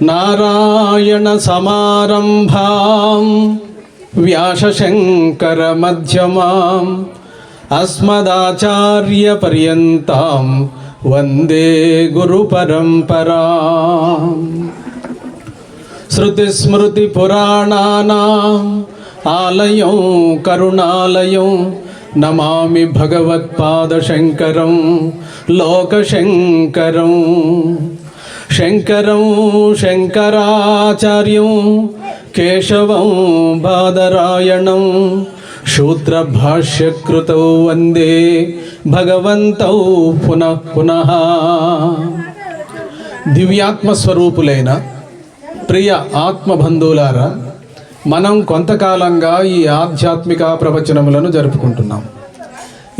నారాయణ సమారంభాం వ్యాసశంకర మధ్యమాం అస్మదాచార్య పర్యంతాం వందే గురు పరంపరాం. శృతిస్మృతి పురాణానాం ఆలయం కరుణాలయం నమామి భగవత్పాదశంకరం లోకశంకరం. శంకరం శంకరాచార్యం కేశవం బాదరాయణం శూద్రభాష్యకృతౌ వందే భగవంతౌ పునః పునః. దివ్యాత్మస్వరూపులైన ప్రియ ఆత్మబంధువులారా, మనం కొంతకాలంగా ఈ ఆధ్యాత్మిక ప్రవచనములను జరుపుకుంటున్నాం.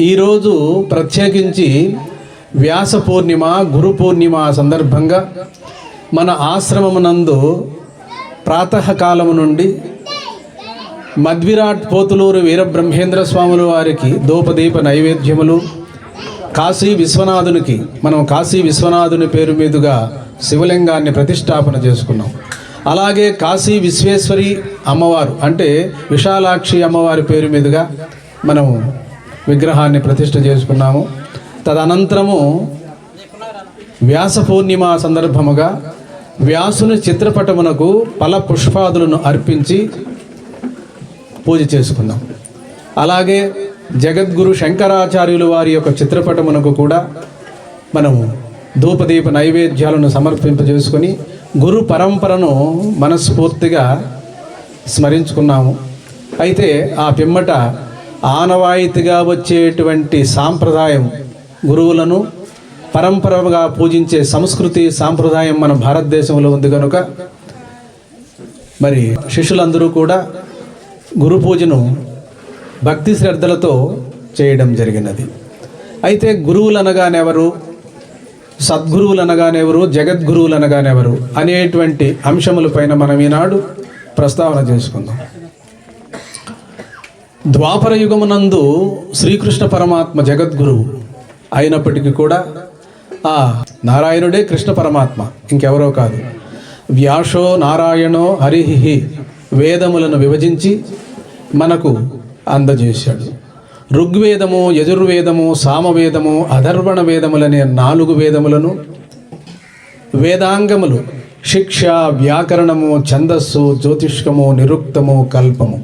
ఈరోజు ప్రత్యేకించి వ్యాస పూర్ణిమ, గురు పూర్ణిమ సందర్భంగా మన ఆశ్రమమునందు ప్రాతకాలము నుండి మధ్విరాట్ పోతులూరు వీరబ్రహ్మేంద్ర స్వాముల వారికి ధూపదీప నైవేద్యములు, కాశీ విశ్వనాథునికి మనం కాశీ విశ్వనాథుని పేరు మీదుగా శివలింగాన్ని ప్రతిష్టాపన చేసుకున్నాం. అలాగే కాశీ విశ్వేశ్వరి అమ్మవారు అంటే విశాలాక్షి అమ్మవారి పేరు మీదుగా మనము విగ్రహాన్ని ప్రతిష్ఠ చేసుకున్నాము. తదనంతరము వ్యాస పూర్ణిమ సందర్భముగా వ్యాసుని చిత్రపటమునకు ఫల పుష్పాదులను అర్పించి పూజ చేసుకున్నాం. అలాగే జగద్గురు శంకరాచార్యులు వారి యొక్క చిత్రపటమునకు కూడా మనము ధూపదీప నైవేద్యాలను సమర్పింపజేసుకొని గురు పరంపరను మనస్ఫూర్తిగా స్మరించుకున్నాము. అయితే ఆ పిమ్మట ఆనవాయితీగా వచ్చేటువంటి సాంప్రదాయం, గురువులను పరంపరగా పూజించే సంస్కృతి సాంప్రదాయం మన భారతదేశంలో ఉంది కనుక మరి శిష్యులందరూ కూడా గురు పూజను భక్తి శ్రద్ధలతో చేయడం జరిగినది. అయితే గురువులు అనగానెవరు, సద్గురువులు అనగానెవరు, జగద్గురువులు అనగానెవరు అనేటువంటి అంశములపైన మనం ఈనాడు ప్రస్తావన చేసుకుందాం. ద్వాపర యుగమునందు శ్రీకృష్ణ పరమాత్మ జగద్గురువు అయినప్పటికీ కూడా ఆ నారాయణుడే కృష్ణ పరమాత్మ, ఇంకెవరో కాదు. వ్యాసో నారాయణో హరిహి వేదములను విభజించి మనకు అందజేశాడు. ఋగ్వేదము, యజుర్వేదము, సామవేదము, అధర్వణ వేదములనే 4 వేదములను, వేదాంగములు శిక్ష, వ్యాకరణము, ఛందస్సు, జ్యోతిష్కము, నిరుక్తము, కల్పము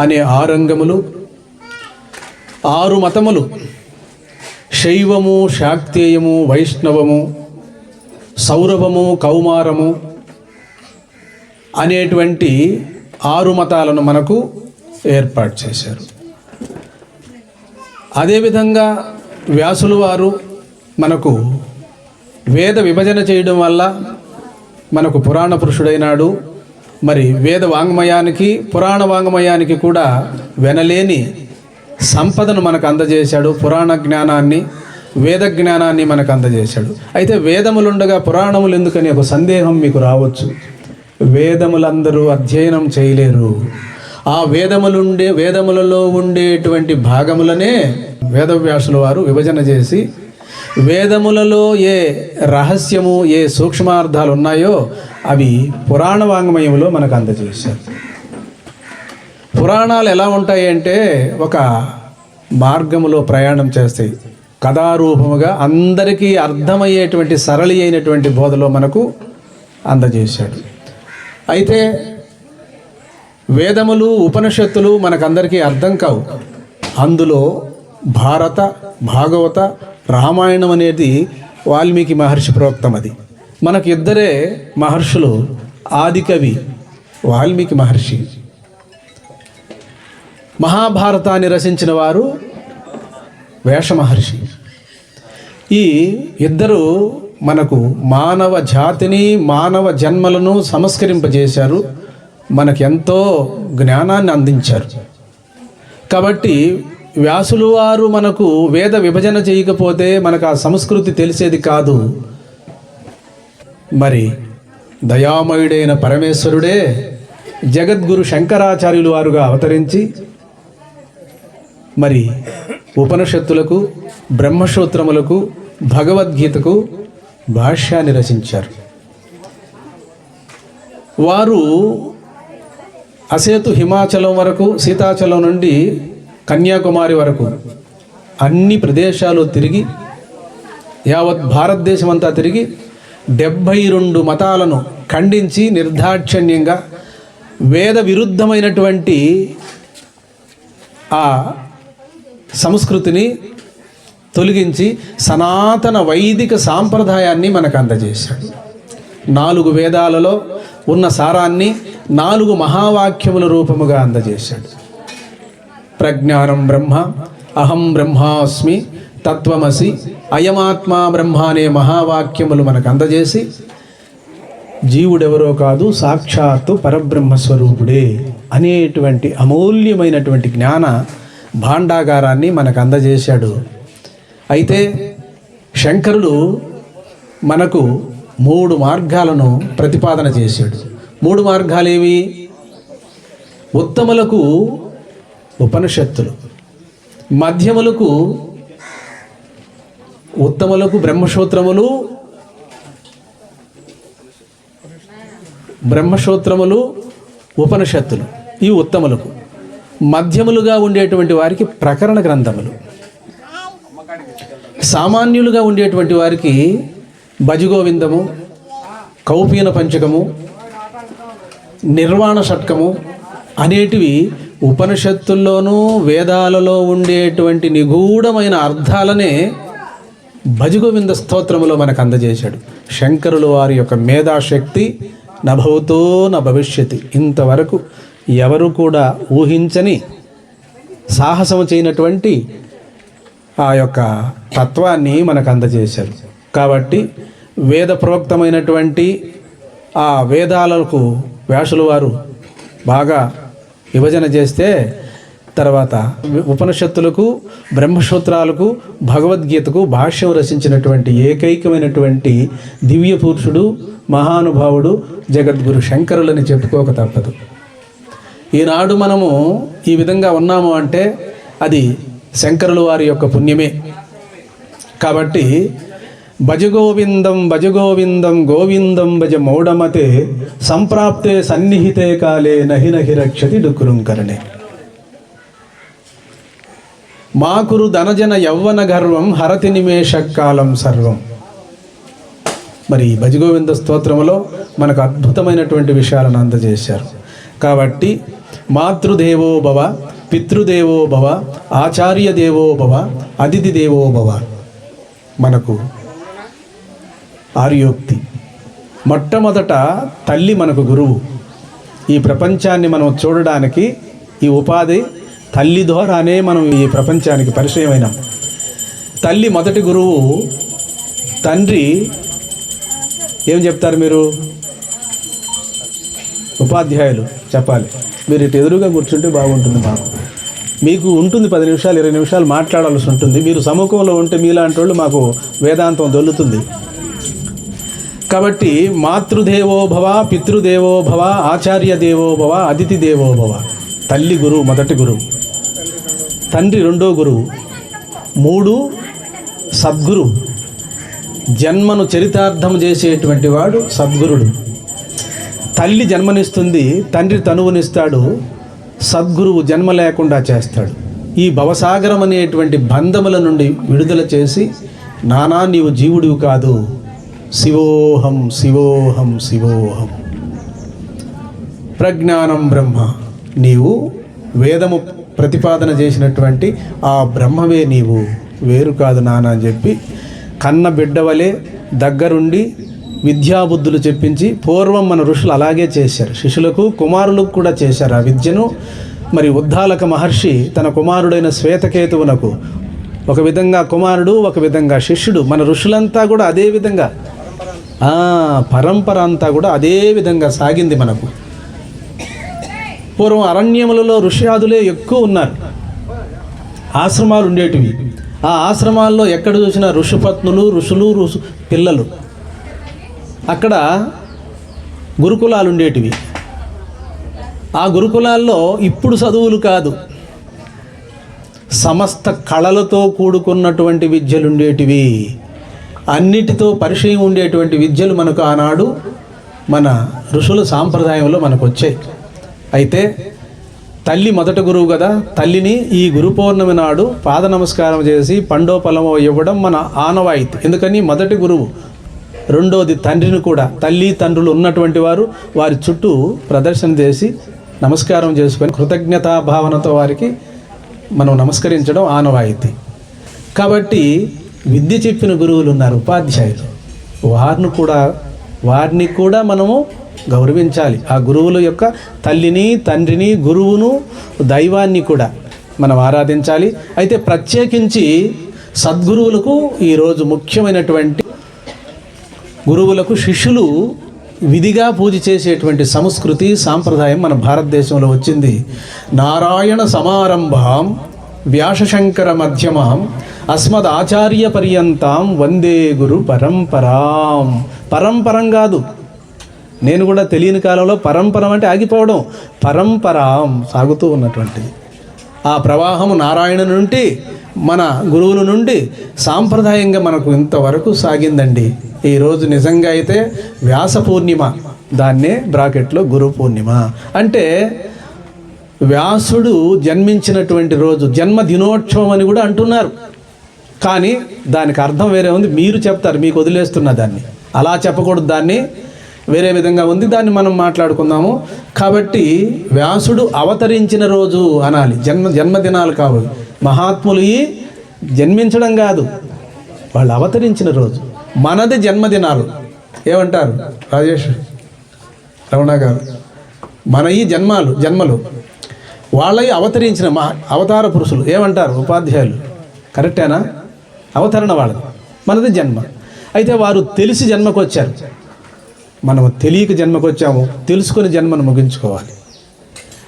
అనే 6 అంగములు, 6 మతములు శైవము, శాక్తేయము, వైష్ణవము, సౌరభము, కౌమారము అనేటువంటి 6 మతాలను మనకు ఏర్పాటు చేశారు. అదేవిధంగా వ్యాసులు వారు మనకు వేద విభజన చేయడం వల్ల మనకు పురాణ పురుషుడైనాడు. మరి వేద వాంగ్మయానికి, పురాణ వాంగ్మయానికి కూడా వెనలేని సంపదను మనకు అందజేశాడు. పురాణ జ్ఞానాన్ని, వేద జ్ఞానాన్ని మనకు అందజేశాడు. అయితే వేదములుండగా పురాణములు ఎందుకని ఒక సందేహం మీకు రావచ్చు. వేదములందరూ అధ్యయనం చేయలేరు. ఆ వేదములలో ఉండేటువంటి భాగములనే వేదవ్యాసుల వారు విభజన చేసి వేదములలో ఏ రహస్యము, ఏ సూక్ష్మార్థాలు ఉన్నాయో అవి పురాణ వాంగ్మయంలో మనకు అందజేశారు. పురాణాలు ఎలా ఉంటాయి అంటే ఒక మార్గములో ప్రయాణం చేస్తాయి. కథారూపముగా అందరికీ అర్థమయ్యేటువంటి సరళి అయినటువంటి బోధలో మనకు అందజేశాడు. అయితే వేదములు, ఉపనిషత్తులు మనకందరికీ అర్థం కావు. అందులో భారత, భాగవత, రామాయణం అనేది వాల్మీకి మహర్షి ప్రోక్తం. అది మనకు 2 మహర్షులు. ఆదికవి వాల్మీకి మహర్షి, మహాభారతాన్ని రచించిన వారు వ్యాస మహర్షి. ఈ 2 మనకు మానవ జాతిని, మానవ జన్మలను సంస్కరింపజేశారు. మనకెంతో జ్ఞానాన్ని అందించారు. కాబట్టి వ్యాసులు వారు మనకు వేద విభజన చేయకపోతే మనకు ఆ సంస్కృతి తెలిసేది కాదు. మరి దయామయుడైన పరమేశ్వరుడే జగద్గురు శంకరాచార్యులు వారుగా అవతరించి మరి ఉపనిషత్తులకు, బ్రహ్మసూత్రములకు, భగవద్గీతకు భాష్యాన్ని రచించారు. వారు అసేతు హిమాచలం వరకు, సీతాచలం నుండి కన్యాకుమారి వరకు అన్ని ప్రదేశాలు తిరిగి, యావత్ భారతదేశం అంతా తిరిగి 72 మతాలను ఖండించి నిర్దాక్షిణ్యంగా వేద విరుద్ధమైనటువంటి ఆ సంస్కృతిని తొలగించి సనాతన వైదిక సాంప్రదాయాన్ని మనకు అందజేశాడు. 4 వేదాలలో ఉన్న సారాన్ని 4 మహావాక్యముల రూపముగా అందజేశాడు. ప్రజ్ఞానం బ్రహ్మ, అహం బ్రహ్మాస్మి, తత్వమసి, అయమాత్మా బ్రహ్మ అనే మహావాక్యములు మనకు అందజేసి జీవుడెవరో కాదు సాక్షాత్తు పరబ్రహ్మస్వరూపుడే అనేటువంటి అమూల్యమైనటువంటి జ్ఞాన భాండాగారాన్ని మనకు అందజేశాడు. అయితే శంకరుడు మనకు 3 మార్గాలను ప్రతిపాదన చేశాడు. 3 మార్గాలేవి? ఉత్తములకు ఉపనిషత్తులు, మధ్యములకు బ్రహ్మసూత్రములు ఉపనిషత్తులు, ఈ ఉత్తములకు. మధ్యములుగా ఉండేటువంటి వారికి ప్రకరణ గ్రంథములు, సామాన్యులుగా ఉండేటువంటి వారికి భజగోవిందము, కౌపీన పంచకము, నిర్వాణ షట్కము అనేటివి ఉపనిషత్తుల్లోనూ వేదాలలో ఉండేటువంటి నిగూఢమైన అర్థాలనే భజగోవింద స్తోత్రములో మనకు అందజేశాడు. శంకరులు వారి యొక్క మేధాశక్తి నభవతో న భవిష్యతి, ఇంతవరకు ఎవరు కూడా ఊహించని సాహసము చేయనటువంటి ఆ యొక్క తత్వాన్ని మనకు అందజేశారు. కాబట్టి వేద ప్రోక్తమైనటువంటి ఆ వేదాలకు వ్యాసుల వారు బాగా విభజన చేస్తే, తర్వాత ఉపనిషత్తులకు, బ్రహ్మసూత్రాలకు, భగవద్గీతకు భాష్యం రచించినటువంటి ఏకైకమైనటువంటి దివ్య పురుషుడు, మహానుభావుడు జగద్గురు శంకరులని చెప్పుకోక తప్పదు. ఈనాడు మనము ఈ విధంగా ఉన్నాము అంటే అది శంకరుల వారి యొక్క పుణ్యమే. కాబట్టి భజగోవిందం భజగోవిందం గోవిందం భజ మౌఢమతే సంప్రాప్తే సన్నిహితే కాలే నహి నహి రక్షతి డుకురుంకరణే మాకురు ధనజన యవ్వన గర్వం హరతి నిమేష కాలం సర్వం. మరి భజగోవింద స్తోత్రములో మనకు అద్భుతమైనటువంటి విషయాలను అందజేశారు. కాబట్టి మాతృదేవో భవ, పితృదేవో భవ, ఆచార్య దేవో భవ, అతిథి దేవో భవ మనకు ఆర్యోక్తి. మొట్టమొదట తల్లి మనకు గురువు. ఈ ప్రపంచాన్ని మనం చూడడానికి ఈ ఉపాధి తల్లి ద్వారానే మనం ఈ ప్రపంచానికి పరిచయమైనాం. తల్లి మొదటి గురువు. తండ్రి ఏం చెప్తారు మీరు? ఉపాధ్యాయులు చెప్పాలి. మీరు ఇటు ఎదురుగా కూర్చుంటే బాగుంటుంది. మీకు ఉంటుంది 10 నిమిషాలు 20 నిమిషాలు మాట్లాడాల్సి ఉంటుంది. మీరు సముఖంలో ఉంటే మీలాంటి వాళ్ళు మాకు వేదాంతం దొల్లుతుంది. కాబట్టి మాతృదేవో భవ, పితృదేవో భవ, ఆచార్య దేవో భవ, అతిథి దేవో భవ. తల్లి గురువు, మొదటి గురువు. తండ్రి రెండో గురువు. 3 సద్గురు. జన్మను చరితార్థం చేసేటువంటి వాడు సద్గురుడు. తల్లి జన్మనిస్తుంది, తండ్రి తనువునిస్తాడు, సద్గురువు జన్మ లేకుండా చేస్తాడు. ఈ భవసాగరం అనేటువంటి బంధముల నుండి విడుదల చేసి, నానా నీవు జీవుడివి కాదు, శివోహం శివోహం శివోహం, ప్రజ్ఞానం బ్రహ్మ, నీవు వేదము ప్రతిపాదన చేసినటువంటి ఆ బ్రహ్మవే నీవు, వేరు కాదు నాన్న అని చెప్పి కన్న బిడ్డవలే దగ్గరుండి విద్యాబుద్ధులు చెప్పించి, పూర్వం మన ఋషులు అలాగే చేశారు. శిష్యులకు కుమారులకు కూడా చేశారు ఆ విద్యను. మరి ఉద్దాలక మహర్షి తన కుమారుడైన శ్వేతకేతువునకు ఒక విధంగా కుమారుడు, ఒక విధంగా శిష్యుడు. మన ఋషులంతా కూడా అదే విధంగా పరంపర అంతా కూడా అదే విధంగా సాగింది. మనకు పూర్వం అరణ్యములలో ఋష్యాదులే ఎక్కువ ఉన్నారు. ఆశ్రమాలు ఉండేటివి. ఆ ఆశ్రమాల్లో ఎక్కడ చూసినా ఋషిపత్నులు, ఋషులు, పిల్లలు. అక్కడ గురుకులాలు ఉండేటివి. ఆ గురుకులాల్లో ఇప్పుడు చదువులు కాదు, సమస్త కళలతో కూడుకున్నటువంటి విద్యలు ఉండేటివి. అన్నిటితో పరిచయం ఉండేటువంటి విద్యలు మనకు ఆనాడు మన ఋషుల సాంప్రదాయంలో మనకు వచ్చాయి. అయితే తల్లి మొదటి గురువు కదా, తల్లిని ఈ గురు పౌర్ణమి నాడు పాద నమస్కారం చేసి పండో పొలమో ఇవ్వడం మన ఆనవాయితీ. ఎందుకని మొదటి గురువు, రెండోది తండ్రిని కూడా, తల్లి తండ్రులు ఉన్నటువంటి వారు వారి చుట్టూ ప్రదర్శన చేసి నమస్కారం చేసుకొని కృతజ్ఞతా భావనతో వారికి మనం నమస్కరించడం ఆనవాయితీ. కాబట్టి విద్య చెప్పిన గురువులు ఉన్నారు, ఉపాధ్యాయులు, వారిని కూడా మనము గౌరవించాలి. ఆ గురువుల యొక్క తల్లిని తండ్రిని గురువును దైవాన్ని కూడా మనం ఆరాధించాలి. అయితే ప్రత్యేకించి సద్గురువులకు ఈరోజు ముఖ్యమైనటువంటి గురువులకు శిష్యులు విధిగా పూజ చేసేటువంటి సంస్కృతి సాంప్రదాయం మన భారతదేశంలో వచ్చింది. నారాయణ సమారంభాం వ్యాసశంకర మధ్యమాం అస్మద్ ఆచార్య పర్యంతం వందే గురు పరంపరాం. పరంపరం కాదు, నేను కూడా తెలియని కాలంలో పరంపరం అంటే ఆగిపోవడం, పరంపరాం సాగుతూ ఉన్నటువంటిది. ఆ ప్రవాహము నారాయణ నుండి మన గురువుల నుండి సాంప్రదాయంగా మనకు ఇంతవరకు సాగిందండి. ఈరోజు నిజంగా అయితే వ్యాస పూర్ణిమ, దాన్నే బ్రాకెట్లో గురు పూర్ణిమ అంటే వ్యాసుడు జన్మించినటువంటి రోజు, జన్మ దినోత్సవం అని కూడా అంటున్నారు. కానీ దానికి అర్థం వేరే ఉంది, మీరు చెప్తారు, మీకు వదిలేస్తున్న దాన్ని. అలా చెప్పకూడదు, దాన్ని వేరే విధంగా ఉంది, దాన్ని మనం మాట్లాడుకుందాము. కాబట్టి వ్యాసుడు అవతరించిన రోజు అనాలి, జన్మదినాలు కావు. మహాత్ములు జన్మించడం కాదు, వాళ్ళు అవతరించిన రోజు. మనది జన్మదినాలు. ఏమంటారు రాజేష్, రమణ గారు? మన ఈ జన్మలు వాళ్ళవి అవతరించిన అవతార పురుషులు ఏమంటారు ఉపాధ్యాయులు? కరెక్టేనా? అవతరణ వాళ్ళది, మనది జన్మ. అయితే వారు తెలిసి జన్మకు వచ్చారు, మనం తెలియక జన్మకు వచ్చాము, తెలుసుకొని జన్మను ముగించుకోవాలి.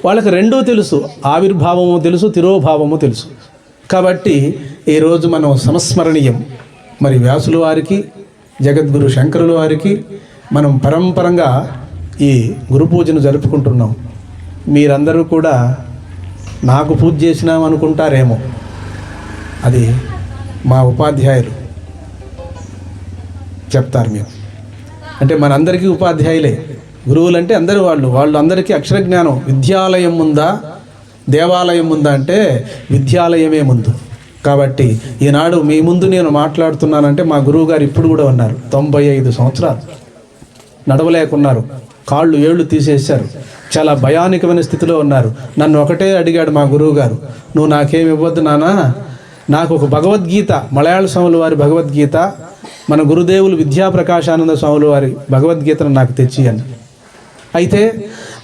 వాళ్ళకి రెండూ తెలుసు, ఆవిర్భావము తెలుసు, తిరోభావము తెలుసు. కాబట్టి ఈరోజు మనం సంస్మరణీయం. మరి వ్యాసుల వారికి, జగద్గురు శంకరుల వారికి మనం పరంపరంగా ఈ గురు పూజను జరుపుకుంటున్నాం. మీరందరూ కూడా నాకు పూజ చేసినాం అనుకుంటారేమో, అది మా ఉపాధ్యాయులు చెప్తారు. మేము అంటే మనందరికీ ఉపాధ్యాయులే. గురువులంటే అందరూ వాళ్ళు అందరికీ అక్షర జ్ఞానం. విద్యాలయం ఉందా దేవాలయం ఉందా అంటే విద్యాలయమే ముందు. కాబట్టి ఈనాడు మీ ముందు నేను మాట్లాడుతున్నానంటే మా గురువు గారు ఇప్పుడు కూడా ఉన్నారు. 95 సంవత్సరాలు నడవలేకున్నారు, కాళ్ళు ఏళ్ళు తీసేశారు, చాలా భయానకమైన స్థితిలో ఉన్నారు. నన్ను ఒకటే అడిగాడు మా గురువు గారు, నువ్వు నాకేమి ఇవ్వద్దు నానా, నాకు ఒక భగవద్గీత, మలయాళ స్వాముల వారి భగవద్గీత, మన గురుదేవులు విద్యాప్రకాశానంద స్వాముల వారి భగవద్గీతను నాకు తెచ్చి అని. అయితే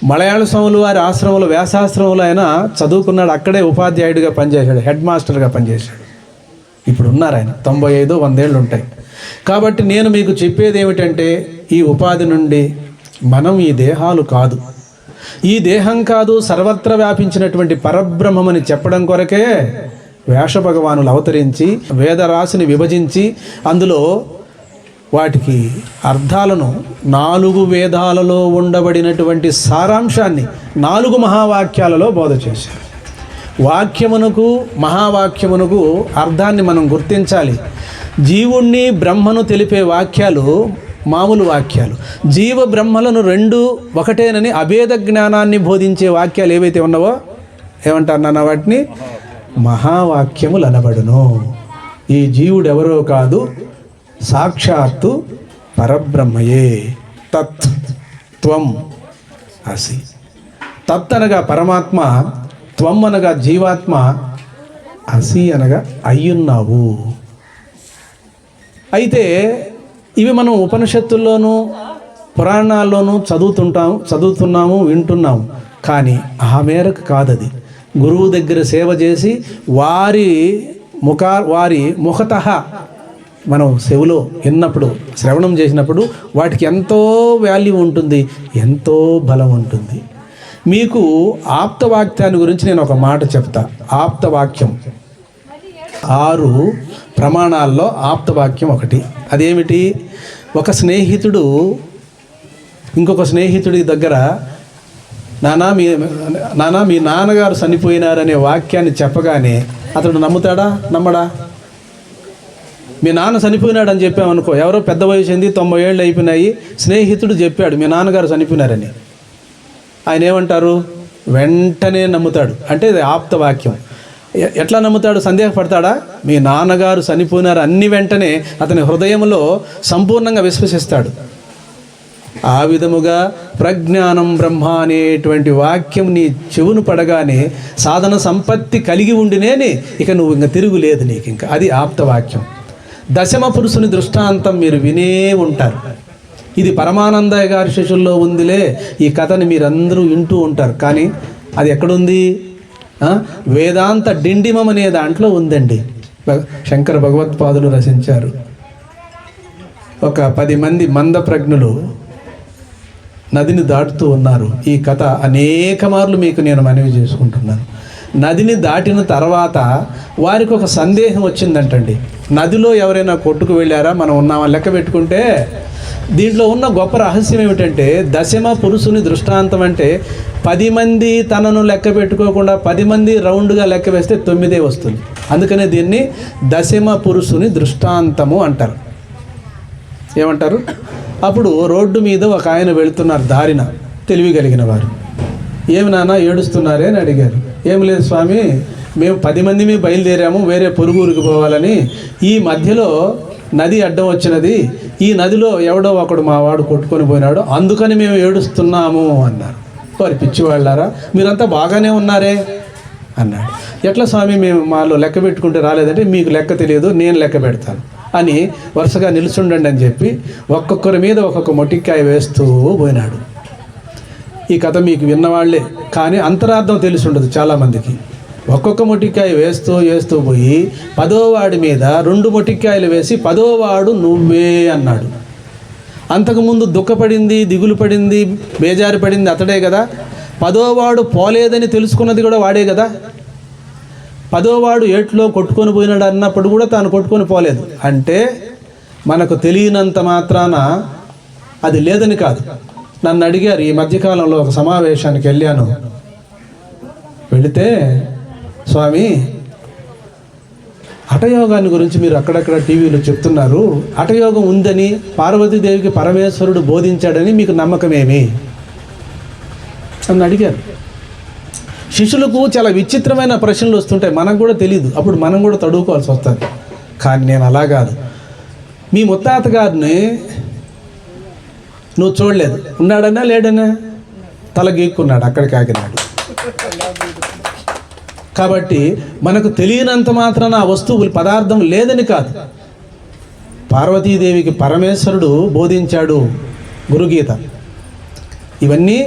మలయాళ స్వాముల వారి ఆశ్రమంలో, వ్యాసాశ్రమంలో ఆయన చదువుకున్నాడు, అక్కడే ఉపాధ్యాయుడిగా పనిచేశాడు, హెడ్ మాస్టర్గా పనిచేశాడు. ఇప్పుడు ఉన్నారు ఆయన, 95-100 ఏళ్ళు ఉంటాయి. కాబట్టి నేను మీకు చెప్పేది ఏమిటంటే, ఈ ఉపాధి నుండి మనం ఈ దేహాలు కాదు, ఈ దేహం కాదు, సర్వత్ర వ్యాపించినటువంటి పరబ్రహ్మమని చెప్పడం కొరకే వ్యాస భగవానులు అవతరించి వేదరాశిని విభజించి అందులో వాటికి అర్థాలను 4 వేదాలలో ఉండబడినటువంటి సారాంశాన్ని 4 మహావాక్యాలలో బోధ చేశారు. వాక్యమునకు మహావాక్యమునకు అర్థాన్ని మనం గుర్తించాలి. జీవుణ్ణి బ్రహ్మను తెలిపే వాక్యాలు మామూలు వాక్యాలు, జీవ బ్రహ్మలను 2 ఒకటేనని అభేద జ్ఞానాన్ని బోధించే వాక్యాలు ఏవైతే ఉన్నావో ఏమంటారు నాన్న, వాటిని మహావాక్యములు అనబడును. ఈ జీవుడు ఎవరో కాదు, సాక్షాత్తు పరబ్రహ్మయే. తత్ త్వం అసి. తత్ అనగా పరమాత్మ, త్వం అనగా జీవాత్మ, అసి అనగా అయ్యున్నావు. అయితే ఇవి మనం ఉపనిషత్తుల్లోనూ పురాణాల్లోనూ చదువుతున్నాము, వింటున్నాము. కానీ ఆ మేరకు కాదది. గురువు దగ్గర సేవ చేసి వారి ముఖతః మనం చెవిలో విన్నప్పుడు, శ్రవణం చేసినప్పుడు వాటికి ఎంతో వాల్యూ ఉంటుంది, ఎంతో బలం ఉంటుంది. మీకు ఆప్తవాక్యాన్ని గురించి నేను ఒక మాట చెప్తా. ఆప్తవాక్యం 6 ప్రమాణాల్లో ఆప్తవాక్యం ఒకటి. అదేమిటి? ఒక స్నేహితుడు ఇంకొక స్నేహితుడి దగ్గర నానా మీ నాన్నగారు చనిపోయినారనే వాక్యాన్ని చెప్పగానే అతడు నమ్ముతాడా, నమ్మడా? మీ నాన్న చనిపోయినాడు అని చెప్పామనుకో, ఎవరో పెద్ద వయసు అయింది, 90 ఏళ్ళు అయిపోయినాయి, స్నేహితుడు చెప్పాడు మీ నాన్నగారు చనిపోయినారని, ఆయన ఏమంటారు? వెంటనే నమ్ముతాడు. అంటే ఇది ఆప్త వాక్యం. ఎట్లా నమ్ముతాడు? సందేహపడతాడా? మీ నాన్నగారు చనిపోయినారు అన్ని వెంటనే అతని హృదయంలో సంపూర్ణంగా విశ్వసిస్తాడు. ఆ విధముగా ప్రజ్ఞానం బ్రహ్మ అనేటువంటి వాక్యం నీ చెవును పడగానే సాధన సంపత్తి కలిగి ఉండినేని ఇక నువ్వు ఇంకా తిరుగులేదు నీకు. ఇంకా అది ఆప్తవాక్యం. దశమ పురుషుని దృష్టాంతం మీరు వినే ఉంటారు. ఇది పరమానందయ్య గారి శిష్యుల్లో ఉందిలే, ఈ కథని మీరందరూ వింటూ ఉంటారు. కానీ అది ఎక్కడుంది? వేదాంత డిండిమం అనే దాంట్లో ఉందండి. శంకర భగవత్పాదులు రచించారు. ఒక 10 మంది మందప్రజ్ఞులు నదిని దాటుతూ ఉన్నారు. ఈ కథ అనేక మార్లు మీకు నేను మనవి చేసుకుంటున్నాను. నదిని దాటిన తర్వాత వారికి ఒక సందేహం వచ్చిందంటండి. నదిలో ఎవరైనా కొట్టుకు వెళ్ళారా, మనం ఉన్నామా లెక్క పెట్టుకుంటే దీంట్లో ఉన్న గొప్ప రహస్యం ఏమిటంటే, దశమ పురుషుని దృష్టాంతం అంటే 10 మంది తనను లెక్క పెట్టుకోకుండా 10 మంది రౌండ్గా లెక్క వేస్తే 9 వస్తుంది. అందుకనే దీన్ని దశమ పురుషుని దృష్టాంతము అంటారు. ఏమంటారు? అప్పుడు రోడ్డు మీద ఒక ఆయన వెళుతున్నారు దారిన, తెలివి కలిగిన వారు. ఏమి నాన్న ఏడుస్తున్నారే అని అడిగారు. ఏం లేదు స్వామి, మేము 10 మంది బయలుదేరాము వేరే పొరుగురికి పోవాలని, ఈ మధ్యలో నది అడ్డం వచ్చినది, ఈ నదిలో ఎవడో ఒకడు మా వాడు కొట్టుకొని పోయినాడు, అందుకని మేము ఏడుస్తున్నాము అన్నారు. వారి పిచ్చివాళ్ళారా, మీరంతా బాగానే ఉన్నారే అన్నాడు. ఎట్లా స్వామి, మేము మాలో లెక్క పెట్టుకుంటే రాలేదంటే, మీకు లెక్క తెలియదు, నేను లెక్క పెడతాను అని వరుసగా నిలుచుండండి అని చెప్పి ఒక్కొక్కరి మీద ఒక్కొక్క మొటిక్కాయ వేస్తూ పోయినాడు. ఈ కథ మీకు విన్నవాళ్లే, కానీ అంతరార్థం తెలిసి ఉండదు చాలామందికి. ఒక్కొక్క మొటిక్కాయ వేస్తూ వేస్తూ పోయి 10వ వాడి మీద 2 మొటిక్కాయలు వేసి 10వ వాడు నువ్వే అన్నాడు. అంతకుముందు దుఃఖపడింది, దిగులు పడింది, బేజారు పడింది అతడే కదా. 10వ వాడు పోలేదని తెలుసుకున్నది కూడా వాడే కదా. 10వ వాడు ఏట్లో కొట్టుకొని పోయినాడు అన్నప్పుడు కూడా తాను కొట్టుకొని పోలేదు. అంటే మనకు తెలియనంత మాత్రాన అది లేదని కాదు. నన్ను అడిగారు ఈ మధ్యకాలంలో ఒక సమావేశానికి వెళ్ళాను. వెళితే, స్వామి హఠయోగాన్ని గురించి మీరు అక్కడక్కడ టీవీలో చెప్తున్నారు, హఠయోగం ఉందని పార్వతీదేవికి పరమేశ్వరుడు బోధించాడని మీకు నమ్మకమేమి అని అడిగారు. శిష్యులకు చాలా విచిత్రమైన ప్రశ్నలు వస్తుంటాయి, మనకు కూడా తెలియదు, అప్పుడు మనం కూడా తడువుకోవాల్సి వస్తుంది. కానీ నేను అలా కాదు. మీ ముత్తాత గారిని నువ్వు చూడలేదు, ఉన్నాడన్నా లేడన్నా? తల గీక్కున్నాడు, అక్కడికి ఆగినాడు. కాబట్టి మనకు తెలియనంత మాత్రాన ఆ వస్తువులు పదార్థం లేదని కాదు. పార్వతీదేవికి పరమేశ్వరుడు బోధించాడు గురుగీత. ఇవన్నీ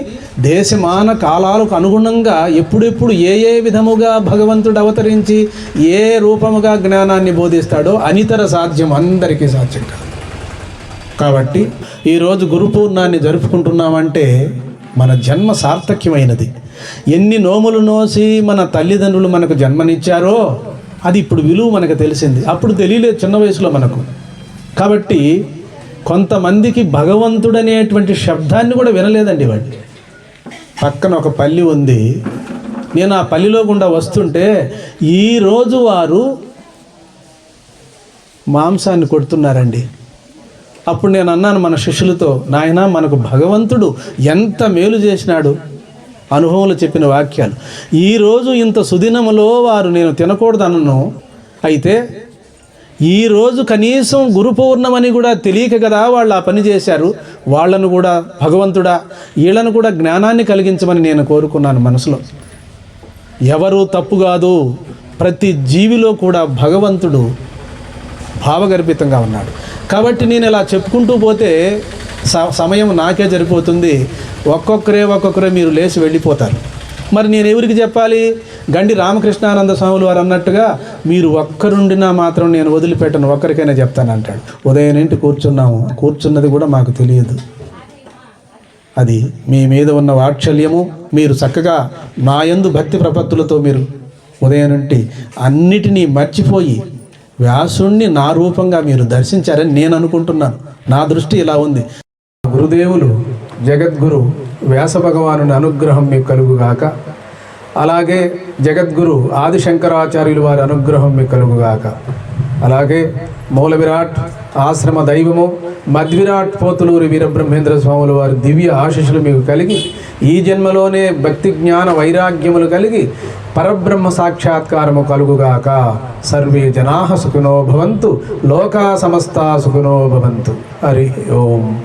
దేశమాన కాలాలకు అనుగుణంగా ఎప్పుడెప్పుడు ఏ విధముగా భగవంతుడు అవతరించి ఏ రూపముగా జ్ఞానాన్ని బోధిస్తాడో అనితర సాధ్యం, అందరికీ సాధ్యం కాదు. కాబట్టి ఈరోజు గురు పూర్ణాన్ని జరుపుకుంటున్నామంటే మన జన్మ సార్థక్యమైనది. ఎన్ని నోములు నోసి మన తల్లిదండ్రులు మనకు జన్మనిచ్చారో అది ఇప్పుడు విలువ మనకు తెలిసింది. అప్పుడు తెలియలేదు చిన్న వయసులో మనకు. కాబట్టి కొంతమందికి భగవంతుడనేటువంటి శబ్దాన్ని కూడా వినలేదండి. వాడి పక్కన ఒక పల్లి ఉంది, నేను ఆ పల్లిలో గుండా వస్తుంటే ఈరోజు వారు మాంసాన్ని కొడుతున్నారండి. అప్పుడు నేను అన్నాను మన శిష్యులతో, నాయన మనకు భగవంతుడు ఎంత మేలు చేసినాడు. అనుభవంలో చెప్పిన వాక్యాలు. ఈరోజు ఇంత సుదినములో వారు నేను తినకూడదనను, అయితే ఈరోజు కనీసం గురు పౌర్ణమని కూడా తెలియక కదా వాళ్ళు ఆ పని చేశారు. వాళ్ళను కూడా భగవంతుడా వీళ్ళను కూడా జ్ఞానాన్ని కలిగించమని నేను కోరుకున్నాను మనసులో. ఎవరు తప్పు కాదు, ప్రతి జీవిలో కూడా భగవంతుడు భావగర్భితంగా ఉన్నాడు. కాబట్టి నేను ఇలా చెప్పుకుంటూ పోతే సమయం నాకే సరిపోతుంది. ఒక్కొక్కరే మీరు లేచి వెళ్ళిపోతారు. మరి నేను ఎవరికి చెప్పాలి? గండి రామకృష్ణానంద స్వాములు వారు అన్నట్టుగా మీరు ఒక్కరుండినా మాత్రం నేను వదిలిపెట్టను, ఒక్కరికైనా చెప్తాను అంటాడు. ఉదయం నుండి కూర్చున్నది కూడా మాకు తెలియదు. అది మీ మీద ఉన్న వాత్సల్యము, మీరు చక్కగా నా యందు భక్తి ప్రపత్తులతో మీరు ఉదయం నుండి అన్నిటినీ మర్చిపోయి వ్యాసుణ్ణి నా రూపంగా మీరు దర్శించారని నేను అనుకుంటున్నాను. నా దృష్టి ఇలా ఉంది. గురుదేవులు జగద్గురు వ్యాస భగవానుని అనుగ్రహం మీకు కలుగుగాక. అలాగే జగద్గురు ఆదిశంకరాచార్యులు వారి అనుగ్రహం మీకు కలుగుగాక. అలాగే మూల విరాట్ ఆశ్రమ దైవము మధ్విరాట్ పోతులూరి వీరబ్రహ్మేంద్ర స్వాముల వారి దివ్య ఆశీస్సులు మీకు కలిగి ఈ జన్మలోనే భక్తి జ్ఞాన వైరాగ్యములు కలిగి పరబ్రహ్మ సాక్షాత్కారము కలుగుగాక. సర్వే జనాః సుఖినో భవంతు, లోకా సమస్తా సుఖినో భవంతు. హరి ఓం.